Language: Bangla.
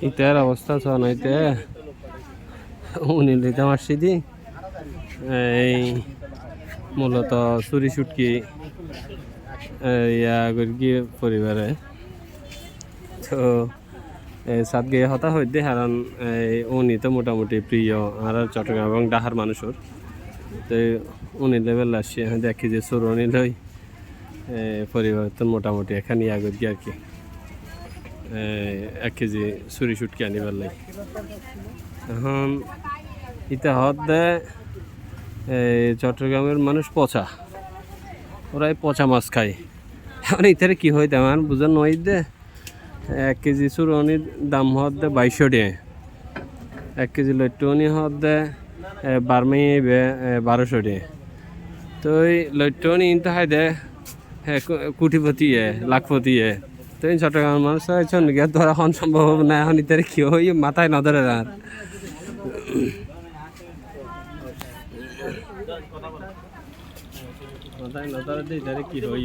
ইতার অবস্থা শোনাইতে উনি দিতে মারছি দি এই মূলত চুরি সুটকি ইয়া করি পরিবারে তো সাত গিয়ে হতা হইতে কারণ উনি তো মোটামুটি প্রিয় আর চট্টগ্রাম এবং ডাহার মানুষের তো উনি লেভেল আসছে দেখি যে চোরনি লই পরিবার তো মোটামুটি এখানে ইয়া করি আর কি 1 কেজি চুরি সুটকি আনিবার লাগে এখন ইটা হত দে চট্টগ্রামের মানুষ পচা ওরাই পচা মাছ খায় এখন ইতারে কি হয় তেমন বুঝার নয় দে 1 কেজি চুরনির দাম হত দে 2200 টাকা 1 কেজি লট্টনি হত দে বারমাই 1200 টাকা তো এই লট্টনি ইনতে হয় দে কোটিপতি লাখপতি তো এই চট্টগ্রামের মানুষ গিয়ে ধরা এখন সম্ভব না এখন ইতারে কি হয় মাথায় না ধরে আর মাথায় না ধরে ইতারে কি হয়